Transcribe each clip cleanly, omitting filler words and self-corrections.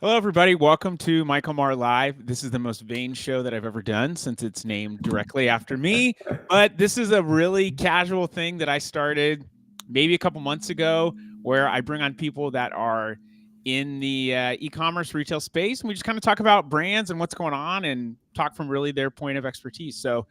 Hello, everybody. Welcome to Michael Maher Live. This is the most vain show that I've ever done since it's named directly after me. But this is a really casual thing that I started maybe a couple months ago where I bring on people that are in the e-commerce retail space. And we just kind of talk about brands and what's going on and talk from really their point of expertise. So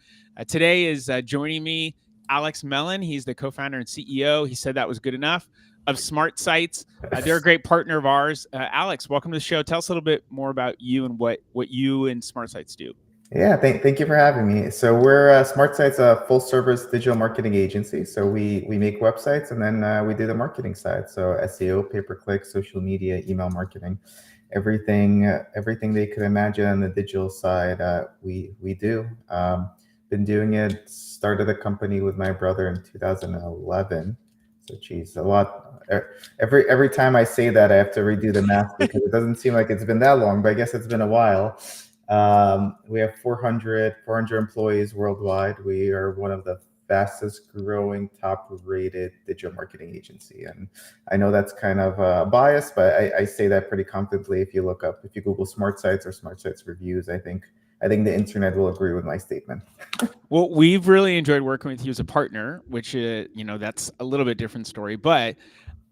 today is joining me, Alex Melen. He's the co-founder and CEO. He said that was good enough of SmartSites. They're a great partner of ours. Alex, welcome to the show. Tell us a little bit more about you and what you and SmartSites do. Yeah, thank you for having me. So we're SmartSites, a full-service digital marketing agency. So we make websites and then we do the marketing side. So SEO, pay-per-click, social media, email marketing, everything they could imagine on the digital side, we do. Been doing it. Started the company with my brother in 2011. So geez, a lot. Every time I say that, I have to redo the math because it doesn't seem like it's been that long, but I guess it's been a while. We have 400 employees worldwide. We are one of the fastest growing, top rated digital marketing agency. And I know that's kind of biased, but I say that pretty confidently. If you Google SmartSites or SmartSites reviews, I think the internet will agree with my statement. Well, we've really enjoyed working with you as a partner, which, that's a little bit different story. But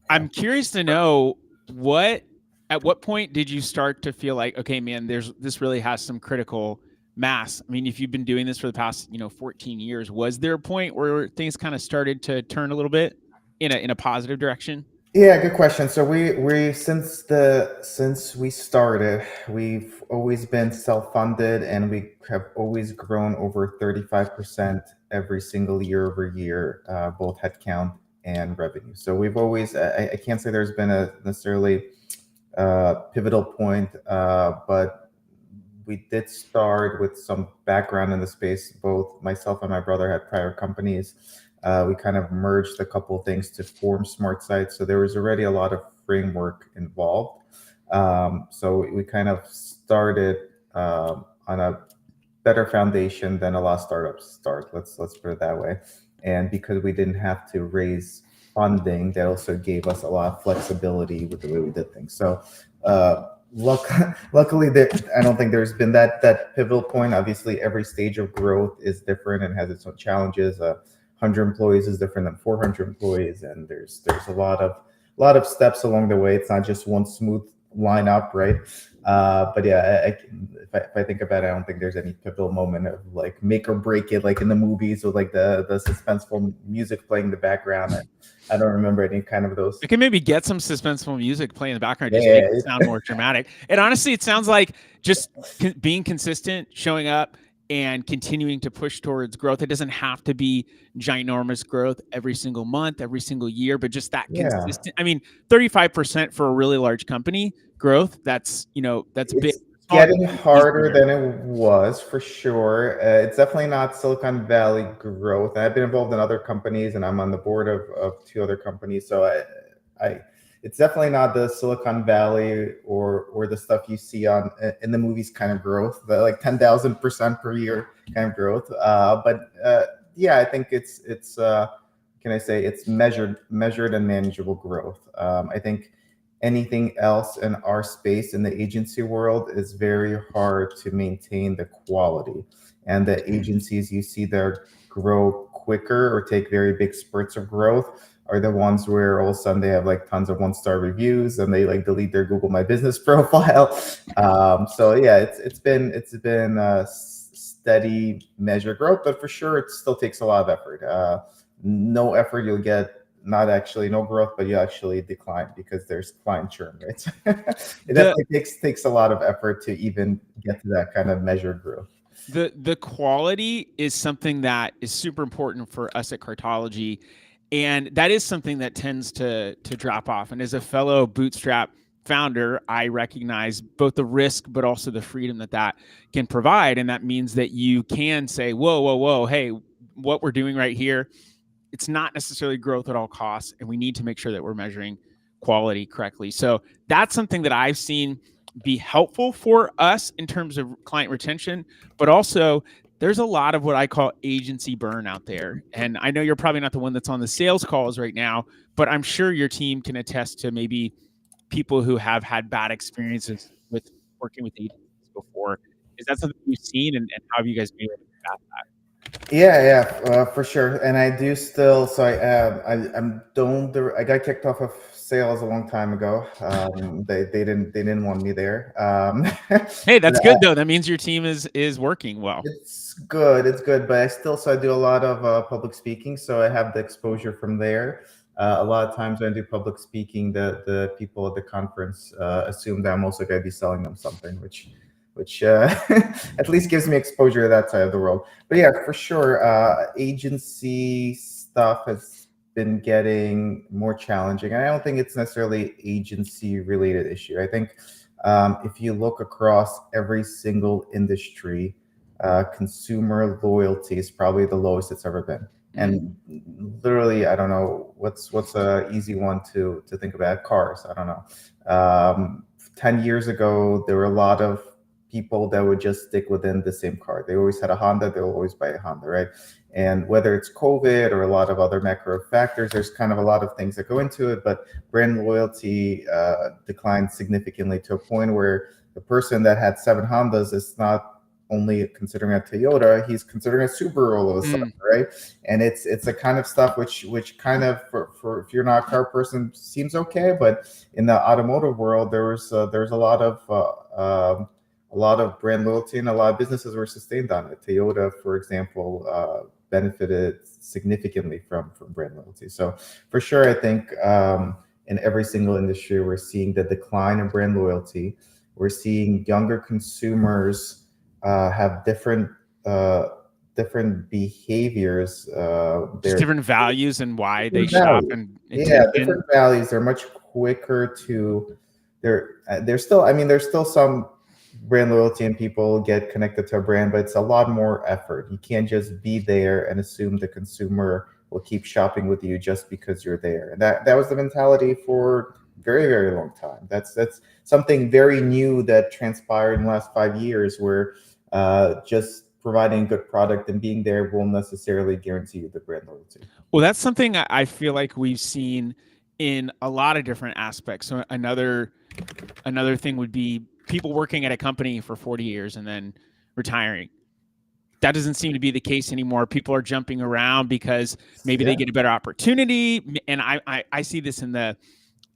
I'm curious to know at what point did you start to feel like, okay, man, this really has some critical mass? I mean, if you've been doing this for the past, 14 years, was there a point where things kind of started to turn a little bit in a positive direction? Yeah, good question. So we since we started, we've always been self-funded, and we have always grown over 35% every single year over year, both headcount and revenue. So we've always, I can't say there's been a necessarily pivotal point, but we did start with some background in the space. Both myself and my brother had prior companies. We kind of merged a couple of things to form SmartSites. So there was already a lot of framework involved. So we kind of started on a better foundation than a lot of startups start. Let's put it that way. And because we didn't have to raise funding, that also gave us a lot of flexibility with the way we did things. So luckily, I don't think there's been that pivotal point. Obviously, every stage of growth is different and has its own challenges. 100 employees is different than 400 employees, and there's a lot of steps along the way. It's not just one smooth line up, right? But yeah, if I think about it, I don't think there's any pivotal moment of like make or break it, like in the movies with like the suspenseful music playing in the background. I don't remember any kind of those. We can maybe get some suspenseful music playing in the background, just Yeah, make it sound more dramatic. And honestly, it sounds like just being consistent, showing up, and continuing to push towards growth. It doesn't have to be ginormous growth every single month, every single year, but just that yeah. consistent. I mean, 35% for a really large company growth, that's big. It's Small getting company, easier. harder than it was for sure. It's definitely not Silicon Valley growth. I've been involved in other companies, and I'm on the board of two other companies. So it's definitely not the Silicon Valley or the stuff you see on in the movies kind of growth, the like 10,000% per year kind of growth. But yeah, I think it's can I say it's measured and manageable growth. I think anything else in our space in the agency world is very hard to maintain the quality. And the agencies you see there grow quicker or take very big spurts of growth are the ones where all of a sudden they have like tons of one-star reviews and they like delete their Google My Business profile. So yeah, it's been steady measured growth, but for sure it still takes a lot of effort. No effort, you'll get not actually no growth, but you actually decline because there's client churn, right? It definitely takes a lot of effort to even get to that kind of measured growth. The quality is something that is super important for us at Cartology, and that is something that tends to drop off. And as a fellow bootstrap founder, I recognize both the risk but also the freedom that can provide, and that means that you can say, whoa, hey, what we're doing right here, it's not necessarily growth at all costs, and we need to make sure that we're measuring quality correctly. So that's something that I've seen be helpful for us in terms of client retention, but also there's a lot of what I call agency burn out there. And I know you're probably not the one that's on the sales calls right now, but I'm sure your team can attest to maybe people who have had bad experiences with working with agencies before. Is that something you've seen, and how have you guys been able to combat Yeah, for sure. And I do still. So I'm don't. I got kicked off of sales a long time ago. They didn't want me there. Hey, But that's good though. That means your team is working well. it's good. It's good, but I do a lot of public speaking, so I have the exposure from there. A lot of times when I do public speaking, the people at the conference assume that I'm also going to be selling them something, which at least gives me exposure to that side of the world. But yeah, for sure, agency stuff has been getting more challenging, and I don't think it's necessarily agency related issue. I think if you look across every single industry, consumer loyalty is probably the lowest it's ever been. And literally, I don't know what's a easy one to think about. Cars, I don't know. 10 years ago, there were a lot of people that would just stick within the same car. They always had a Honda. They'll always buy a Honda, right? And whether it's COVID or a lot of other macro factors, there's kind of a lot of things that go into it. But brand loyalty declined significantly to a point where the person that had 7 Hondas is not only considering a Toyota, he's considering a Subaru all of a sudden, right? And it's a kind of stuff which kind of for if you're not a car person seems okay, but in the automotive world, there's a lot of brand loyalty, and a lot of businesses were sustained on it. Toyota, for example, benefited significantly from brand loyalty. So for sure, I think in every single industry, we're seeing the decline in brand loyalty. We're seeing younger consumers have different behaviors. Just different values and why they Different shop values. and Yeah, intention. different values. They're much quicker to. There's still. I mean, there's still some brand loyalty and people get connected to a brand, but it's a lot more effort. You can't just be there and assume the consumer will keep shopping with you just because you're there. And that was the mentality for very, very long time. That's something very new that transpired in the last 5 years, where just providing a good product and being there won't necessarily guarantee you the brand loyalty. Well, that's something I feel like we've seen in a lot of different aspects. So another thing would be people working at a company for 40 years and then retiring. That doesn't seem to be the case anymore. People are jumping around because maybe they get a better opportunity. And I see this in the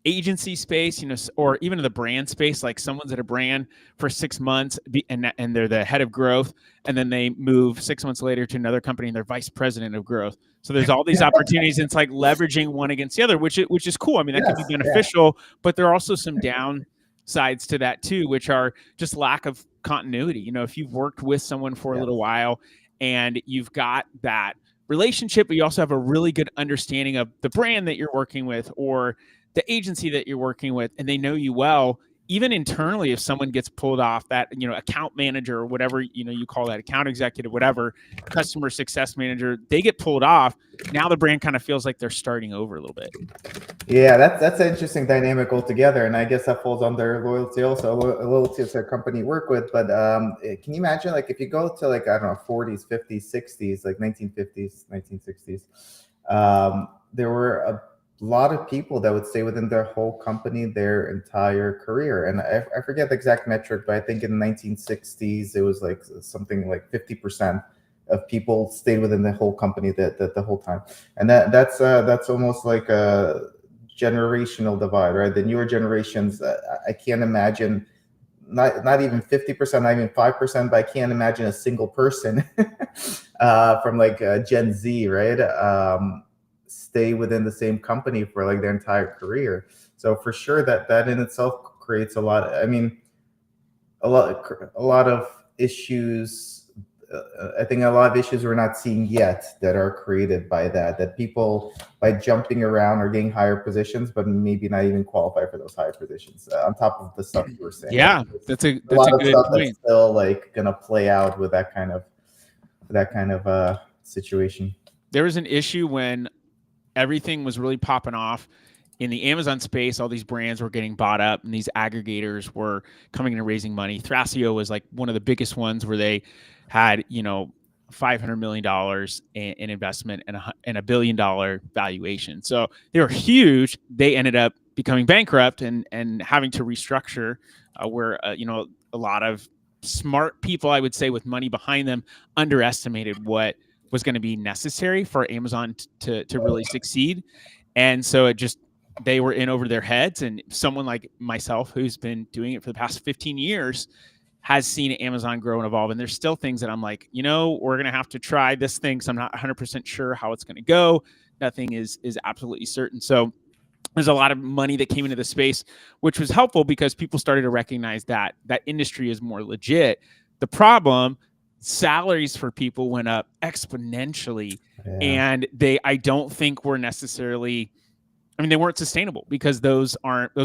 agency space, or even in the brand space. Like someone's at a brand for 6 months and they're the head of growth, and then they move 6 months later to another company and they're vice president of growth. So there's all these opportunities, and it's like leveraging one against the other, which is cool. I mean, that can be beneficial, but there are also some downsides to that too, which are just lack of continuity. If you've worked with someone for a little while and you've got that relationship, but you also have a really good understanding of the brand that you're working with or the agency that you're working with, and they know you well, even internally, if someone gets pulled off, that account manager or whatever you call that, account executive, whatever, customer success manager, they get pulled off. Now the brand kind of feels like they're starting over a little bit. Yeah, that's an interesting dynamic altogether, and I guess that falls under loyalty also. Loyalty is a company you work with, but can you imagine, like, if you go to, like, I don't know, 40s, 50s, 60s, like 1950s, 1960s, there were a lot of people that would stay within their whole company their entire career. And I forget the exact metric, but I think in the 1960s it was like something like 50% of people stayed within the whole company the whole time. And that's almost like a generational divide, right? The newer generations, I can't imagine, not even 50%, not even 5%, but I can't imagine a single person from like Gen Z, right? Stay within the same company for like their entire career. So for sure that in itself creates a lot. I mean, a lot of issues. I think a lot of issues we're not seeing yet that are created by that people, by jumping around, are getting higher positions, but maybe not even qualify for those higher positions. On top of the stuff you were saying, yeah, that's a lot of good stuff point. that's still like gonna play out with that kind of situation. There was an issue when everything was really popping off in the Amazon space. All these brands were getting bought up and these aggregators were coming in and raising money. Thrasio was like one of the biggest ones, where they had, $500 million in investment and a $1 billion valuation. So they were huge. They ended up becoming bankrupt and having to restructure, where a lot of smart people, I would say, with money behind them, underestimated what was going to be necessary for Amazon to really succeed, and so they were in over their heads. And someone like myself, who's been doing it for the past 15 years, has seen Amazon grow and evolve. And there's still things that I'm like, we're going to have to try this thing. So I'm not 100% sure how it's going to go. Nothing is absolutely certain. So there's a lot of money that came into the space, which was helpful because people started to recognize that industry is more legit. The problem, salaries for people went up exponentially, and I don't think were necessarily, they weren't sustainable, because those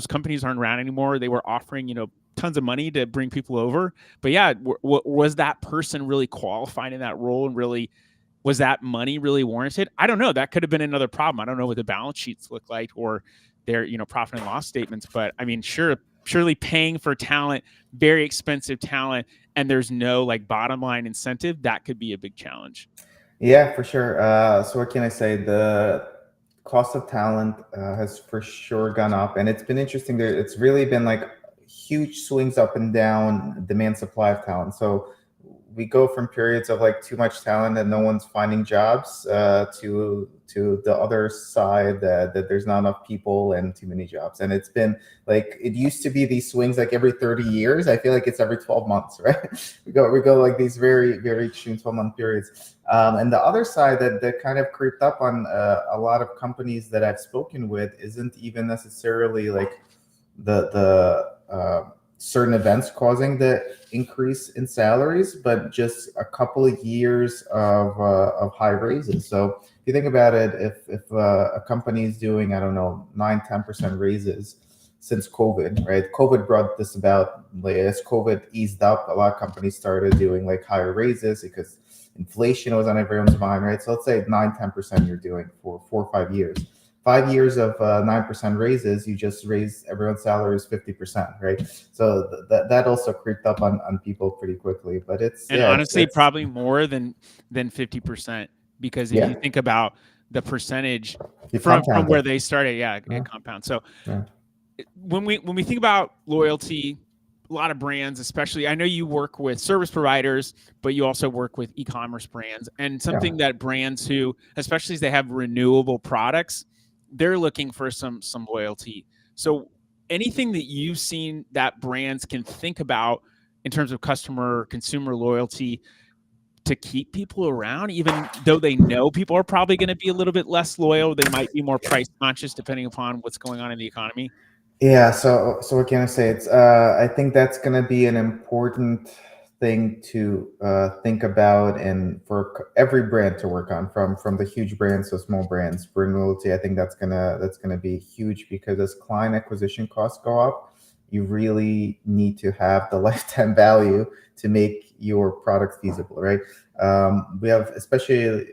companies aren't around anymore. They were offering, tons of money to bring people over. But yeah, was that person really qualified in that role, and really was that money really warranted? I don't know. That could have been another problem. I don't know what the balance sheets look like, or their profit and loss statements. But surely paying for talent, very expensive talent, and there's no like bottom line incentive, that could be a big challenge. Yeah, for sure. So what can I say? The cost of talent has for sure gone up, and it's been interesting. It's really been like huge swings up and down, demand supply of talent. So we go from periods of like too much talent and no one's finding jobs, to the other side, that there's not enough people and too many jobs. And it's been like, it used to be these swings like every 30 years. I feel like it's every 12 months, right? we go like these very, very extreme 12-month periods. And the other side that kind of creeped up on a lot of companies that I've spoken with isn't even necessarily like the certain events causing the increase in salaries, but just a couple of years of high raises. So if you think about it, if a company is doing, I don't know, 9-10% raises since COVID, right? COVID brought this about. Like, as COVID eased up, a lot of companies started doing like higher raises because inflation was on everyone's mind, right? So let's say 9-10% you're doing for 4 or 5 years. 5 years of 9% raises, you just raise everyone's salaries 50%, right? So that also creeped up on people pretty quickly. But honestly, probably more than 50%, because if you think about the percentage from where they started, it compounds. So when we think about loyalty, a lot of brands, especially, I know you work with service providers, but you also work with e-commerce brands, and something that brands who, especially as they have renewable products, they're looking for some loyalty. So anything that you've seen that brands can think about in terms of consumer loyalty to keep people around, even though they know people are probably going to be a little bit less loyal, they might be more price conscious depending upon what's going on in the economy? Yeah, so what can I say? It's I think that's going to be an important thing to think about, and for every brand to work on, from the huge brands to small brands. Brand loyalty, I think that's gonna be huge, because as client acquisition costs go up, you really need to have the lifetime value to make your product feasible, right? We have, especially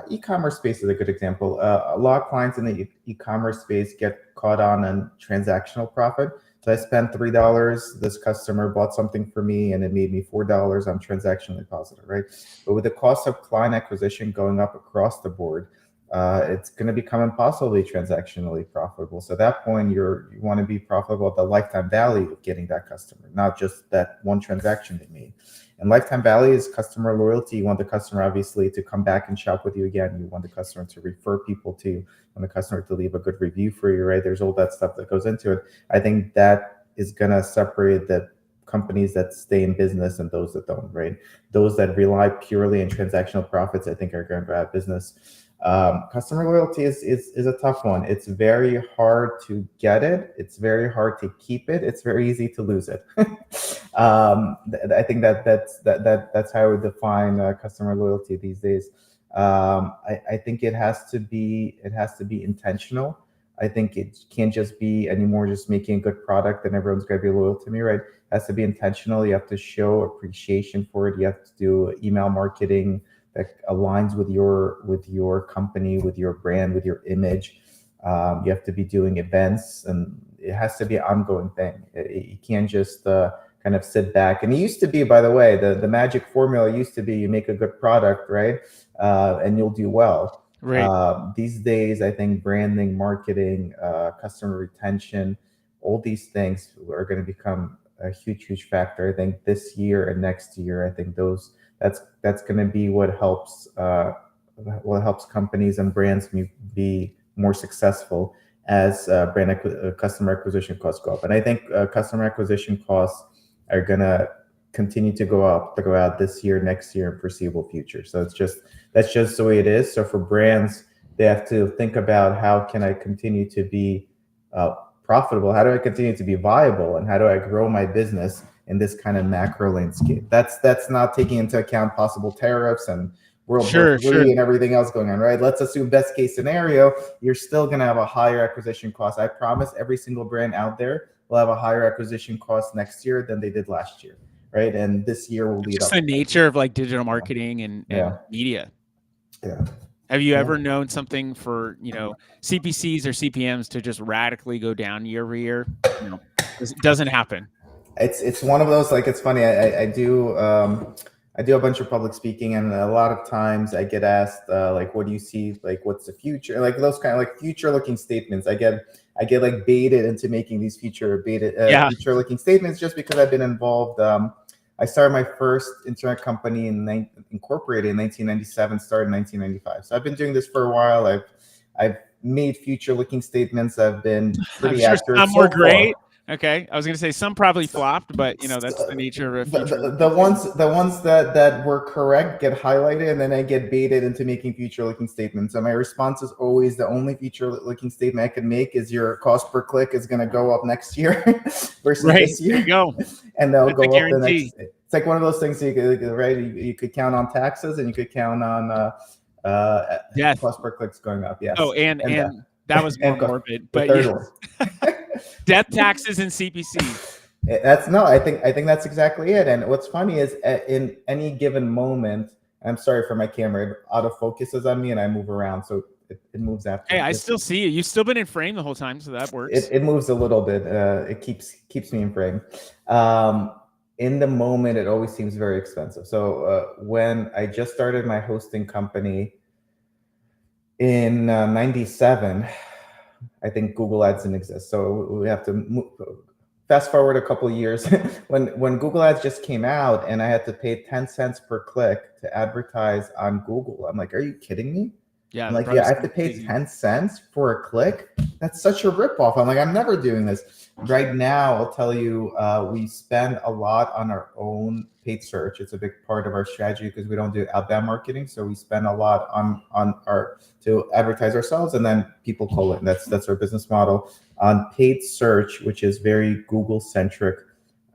e-commerce space is a good example. A lot of clients in the e-commerce space get caught on transactional profit. So I spent $3. This customer bought something for me, and it made me $4. I'm transactionally positive, right? But with the cost of client acquisition going up across the board, it's going to become impossible to be transactionally profitable. So at that point, you want to be profitable at the lifetime value of getting that customer, not just that one transaction they made. And lifetime value is customer loyalty. You want the customer, obviously, to come back and shop with you again. You want the customer to refer people to you. You want the customer to leave a good review for you, right? There's all that stuff that goes into it. I think that is going to separate the companies that stay in business and those that don't, right? Those that rely purely on transactional profits, I think, are going to have business. Customer loyalty is a tough one. It's very hard to get it. It's very hard to keep it. It's very easy to lose it. I think that's how I would define customer loyalty these days. I think it has to be intentional. I think it can't just be anymore just making a good product and everyone's going to be loyal to me, right? It has to be intentional. You have to show appreciation for it. You have to do email marketing that aligns with your company, with your brand, with your image. You have to be doing events, and it has to be an ongoing thing. You can't just kind of sit back. And it used to be, by the way, the magic formula used to be you make a good product, right? And you'll do well. Right. These days, I think branding, marketing, customer retention, all these things are going to become a huge factor. I think this year and next year, I think that's going to be what helps companies and brands be more successful as customer acquisition costs go up. And I think customer acquisition costs are going to continue to go up throughout this year, next year, and foreseeable future. So that's just the way it is. So for brands, they have to think about, how can I continue to be profitable? How do I continue to be viable? And how do I grow my business in this kind of macro landscape? That's not taking into account possible tariffs and World War III and everything else going on, right? Let's assume best case scenario, you're still going to have a higher acquisition cost. I promise every single brand out there will have a higher acquisition cost next year than they did last year, right? And this year will lead Just up. the nature of like digital marketing and media. Yeah. Have you ever known something for, CPCs or CPMs to just radically go down year over year? No, it doesn't happen. It's one of those, like, it's funny. I do a bunch of public speaking, and a lot of times I get asked like, what do you see, like, what's the future, like those kind of like future looking statements. I get like baited into making these future looking statements just because I've been involved. I started my first internet company incorporated in 1997, started in 1995. So I've been doing this for a while. I've made future looking statements. I've been pretty accurate. Some were great. Okay, I was going to say some probably flopped, but that's the nature of future. The ones that were correct get highlighted, and then I get baited into making future-looking statements. So my response is always, the only future-looking statement I can make is your cost per click is going to go up next year versus this year. There you go. And they'll go up the next. It's like one of those things. You could count on taxes, and you could count on cost per clicks going up. Yes. Oh, and that was more morbid, but death, taxes, and CPC. I think that's exactly it. And what's funny is, in any given moment, I'm sorry for my camera, it auto focuses on me and I move around, so it moves after. Hey, I still see you. You've still been in frame the whole time, so that works. It moves a little bit. It keeps me in frame. In the moment, it always seems very expensive. So when I just started my hosting company in '97, I think Google Ads didn't exist. So we have to fast forward a couple of years when Google Ads just came out, and I had to pay 10 cents per click to advertise on Google. I'm like, are you kidding me? Yeah. I'm like, I have to pay 10 cents for a click? That's such a ripoff. I'm like, I'm never doing this. Right now, I'll tell you, we spend a lot on our own paid search. It's a big part of our strategy because we don't do outbound marketing. So we spend a lot to advertise ourselves, and then people call it. And that's our business model. On paid search, which is very Google centric,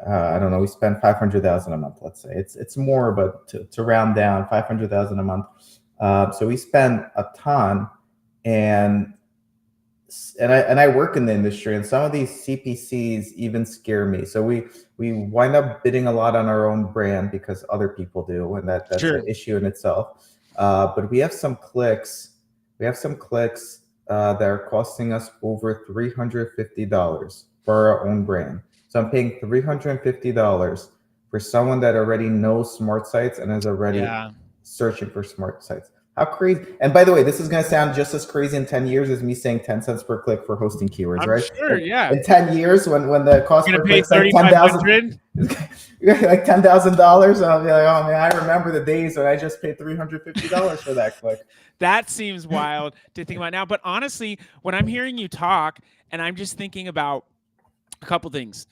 I don't know, we spend $500,000 a month, let's say. It's more, but to round down, $500,000 a month. So we spend a ton, and I work in the industry, and some of these CPCs even scare me. So we wind up bidding a lot on our own brand because other people do, and that's an issue in itself. But we have some clicks. That are costing us over $350 for our own brand. So I'm paying $350 for someone that already knows SmartSites and is already searching for SmartSites. How crazy. And by the way, this is going to sound just as crazy in 10 years as me saying 10 cents per click for hosting keywords, right? Sure, yeah. In 10 years, when the cost per click is like $10,000, like $10,000, I'll be like, oh man, I remember the days when I just paid $350 for that click. That seems wild to think about now. But honestly, when I'm hearing you talk, and I'm just thinking about a couple things.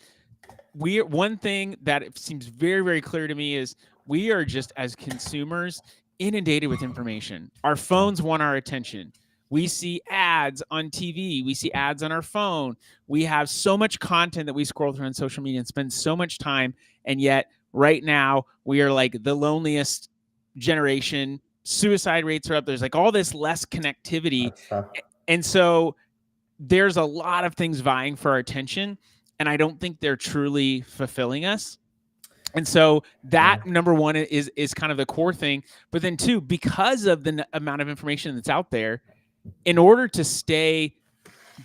One thing that seems very, very clear to me is we are just, as consumers, inundated with information. Our phones want our attention. We see ads on TV. We see ads on our phone. We have so much content that we scroll through on social media and spend so much time. And yet right now we are like the loneliest generation. Suicide rates are up. There's like all this less connectivity. And so there's a lot of things vying for our attention, and I don't think they're truly fulfilling us. And so that number one is kind of the core thing. But then two, because of the amount of information that's out there, in order to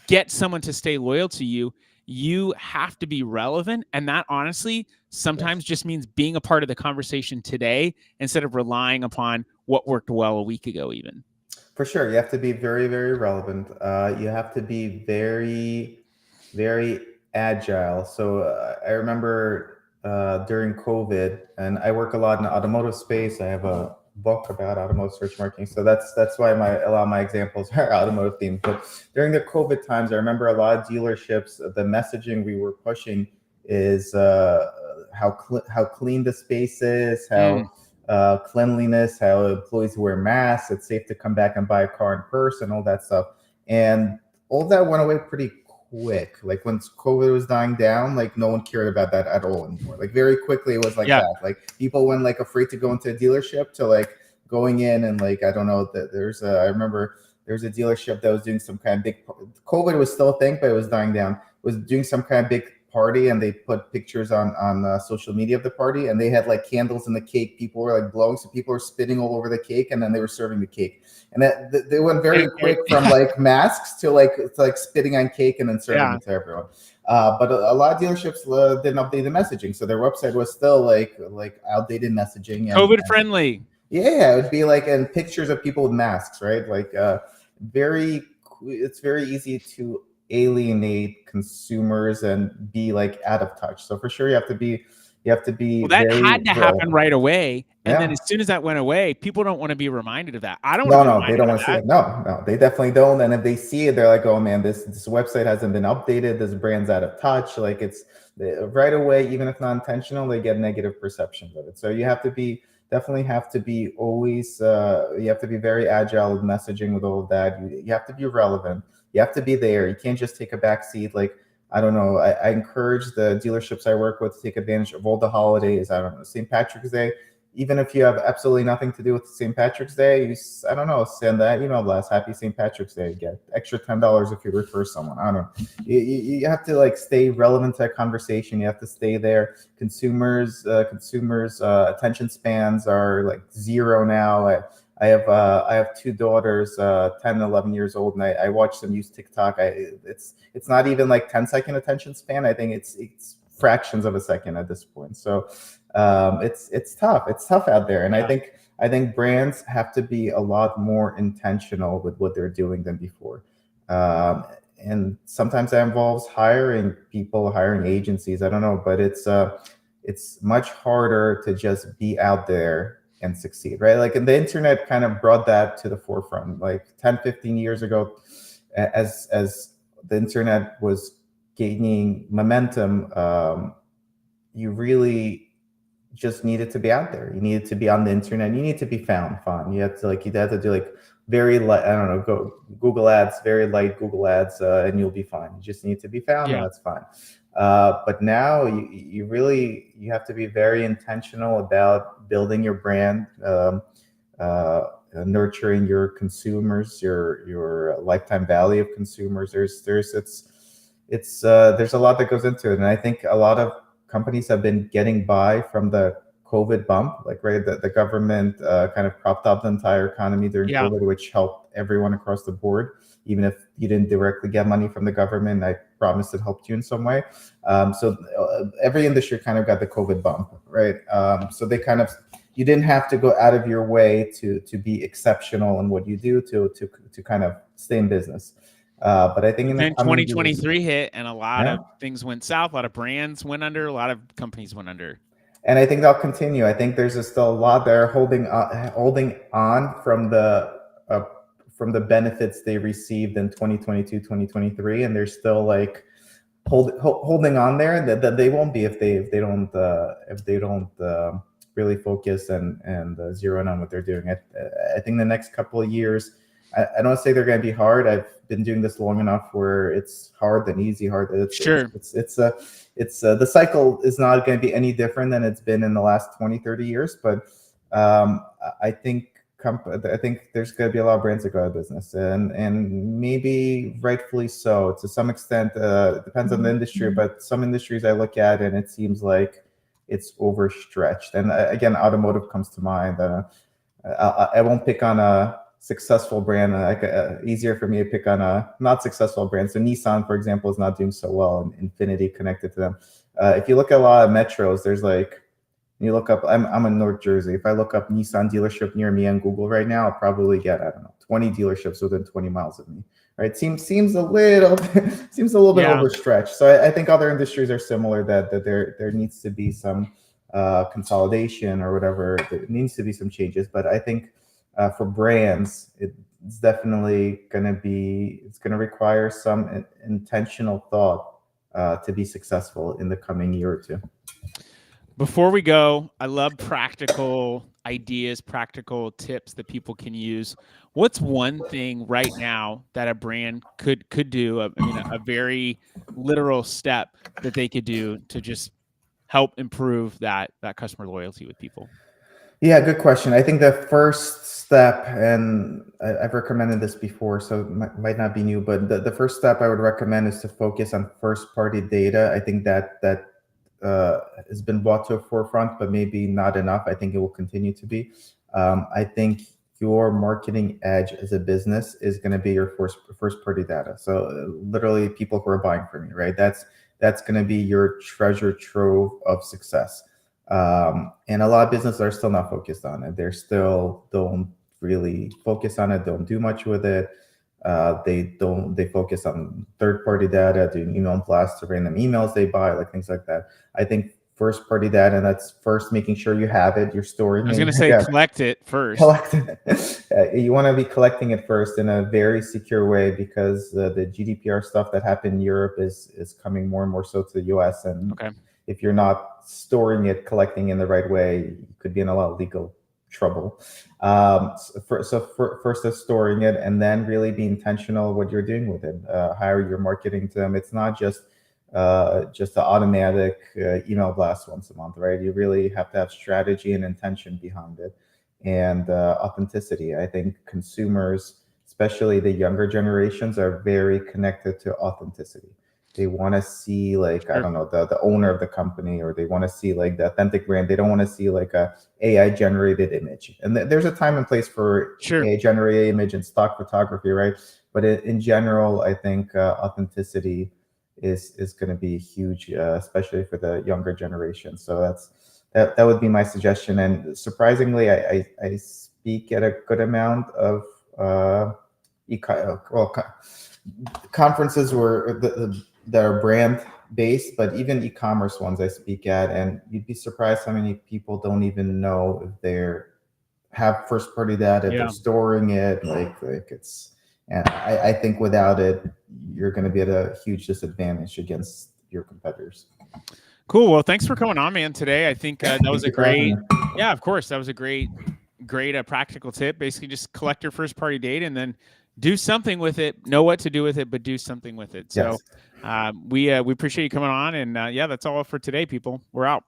get someone to stay loyal to you, you have to be relevant. And that honestly sometimes just means being a part of the conversation today instead of relying upon what worked well a week ago even. For sure, you have to be very, very relevant. You have to be very, very agile. So I remember during COVID, and I work a lot in the automotive space. I have a book about automotive search marketing, so that's why a lot of my examples are automotive themed. But during the COVID times, I remember a lot of dealerships. The messaging we were pushing is how clean the space is, Mm, how cleanliness, how employees wear masks, it's safe to come back and buy a car in person, all that stuff. And all that went away pretty quick. Like once COVID was dying down, like no one cared about that at all anymore. Like very quickly it was like yeah. that. Like people went like afraid to go into a dealership to like going in and like, I don't know, that I remember there's a dealership that was doing some kind of big, COVID was still a thing, but it was dying down, was doing some kind of big party, and they put pictures on social media of the party, and they had like candles in the cake. People were like blowing, so people were spitting all over the cake, and then they were serving the cake. And they went very quick from like masks to like spitting on cake and then serving Yeah. it to everyone. But a lot of dealerships didn't update the messaging, so their website was still like outdated messaging COVID and friendly. yeah, it would be like and pictures of people with masks, right? Like very, it's very easy to alienate consumers and be like out of touch. So for sure, you have to be Well, that very had to happen relevant. right away. And then Yeah. as soon as that went away, people don't want to be reminded of that. I don't want to No, be no, they reminded don't of want to see that. it. No, no, they definitely don't. And if they see it, they're like, "Oh man, this website hasn't been updated. This brand's out of touch." Like it's right away, even if not intentional, they get negative perceptions of it. So you have to be definitely have to be always. You have to be very agile with messaging with all of that. You have to be relevant. You have to be there. You can't just take a back seat. Like I don't know. I encourage the dealerships I work with to take advantage of all the holidays. I don't know, St. Patrick's Day, even if you have absolutely nothing to do with St. Patrick's Day, I don't know, send that email blast, Happy St. Patrick's Day, get extra $10 if you refer someone. I don't know. You have to like stay relevant to that conversation. You have to stay there. Consumers attention spans are like zero now. I have two daughters, 10 and 11 years old, and I watch them use TikTok. It's not even like 10-second attention span. I think it's fractions of a second at this point. So it's tough. It's tough out there, and Yeah. I think brands have to be a lot more intentional with what they're doing than before. And sometimes that involves hiring people, hiring agencies. I don't know, but it's much harder to just be out there and succeed, right? Like, and the internet kind of brought that to the forefront. Like 10, 15 years ago, as the internet was gaining momentum, you really just needed to be out there. You needed to be on the internet. You need to be found. Fun. You had to do like very light. I don't know. Go Google Ads, very light Google Ads, and you'll be fine. You just need to be found, and Yeah. that's fine. But now you have to be very intentional about building your brand, nurturing your consumers, your lifetime value of consumers. There's a lot that goes into it, and I think a lot of companies have been getting by from the COVID bump, like right, the government kind of propped up the entire economy during Yeah. COVID, which helped everyone across the board. Even if you didn't directly get money from the government, I promise it helped you in some way. So every industry kind of got the COVID bump, right? So they kind of you didn't have to go out of your way to be exceptional in what you do to kind of stay in business. But I think in the Then coming years, 2023 hit and a lot yeah. of things went south. A lot of brands went under. A lot of companies went under. And I think they'll continue. I think there's still a lot that are holding on uh, from the benefits they received in 2022, 2023, and they're still like holding on there. That they won't be if they don't really focus and zero in on what they're doing. I think the next couple of years, I don't say they're going to be hard. I've been doing this long enough where it's hard than easy. Hard. Sure. It's the cycle is not going to be any different than it's been in the last 20, 30 years. But I think I think there's going to be a lot of brands that go out of business, and maybe rightfully so to some extent. It depends on the industry, but some industries I look at and it seems like it's overstretched. And again, automotive comes to mind. I won't pick on a successful brand. Easier for me to pick on a not successful brand. So Nissan, for example, is not doing so well, and Infinity connected to them. If you look at a lot of metros, there's like You look up, I'm in North Jersey. If I look up Nissan dealership near me on Google right now, I'll probably get, I don't know, 20 dealerships within 20 miles of me. Right? Seems a little seems a little bit Yeah. overstretched. So I think other industries are similar, that there needs to be some consolidation or whatever. There needs to be some changes. But I think for brands, it's definitely it's going to require some intentional thought to be successful in the coming year or two. Before we go, I love practical ideas, practical tips that people can use. What's one thing right now that a brand could do? I mean, a very literal step that they could do to just help improve that customer loyalty with people. Yeah, good question. I think the first step, and I've recommended this before, so it might not be new, but the first step I would recommend is to focus on first party data. I think that has been brought to a forefront, but maybe not enough. I think it will continue to be. I think your marketing edge as a business is going to be your first party data. So literally, people who are buying from you, right? That's going to be your treasure trove of success. And a lot of businesses are still not focused on it. They're still don't really focus on it. Don't do much with it. They focus on third party data, doing email blasts to random emails they buy, like things like that. I think first party data, and that's first making sure you have it, you're storing I was it. going to say collect it first. Collect it. You want to be collecting it first in a very secure way, because the GDPR stuff that happened in Europe is coming more and more so to the US. And Okay. if you're not storing it, collecting in the right way, you could be in a lot of legal trouble. First is storing it, and then really be intentional what you're doing with it. How you're marketing to them. It's not just an automatic email blast once a month, right? You really have to have strategy and intention behind it, and authenticity. I think consumers, especially the younger generations, are very connected to authenticity. They want to see, like, I don't know, the owner of the company, or they want to see like the authentic brand. They don't want to see like a AI generated image. And there's a time and place for AI generated image and stock photography, right? But in general, I think authenticity is going to be huge, especially for the younger generation. So that would be my suggestion. And surprisingly, I speak at a good amount of conferences where that are brand based, but even e-commerce ones I speak at, and you'd be surprised how many people don't even know if they're have first party data, they're storing it, like it's. And I think without it, you're going to be at a huge disadvantage against your competitors. Cool. Well, thanks for coming on, man, today. I think that was a great, yeah, of course, that was a great practical tip. Basically, just collect your first party data and then do something with it. Know what to do with it, but do something with it. So we appreciate you coming on. And yeah, that's all for today, people. We're out.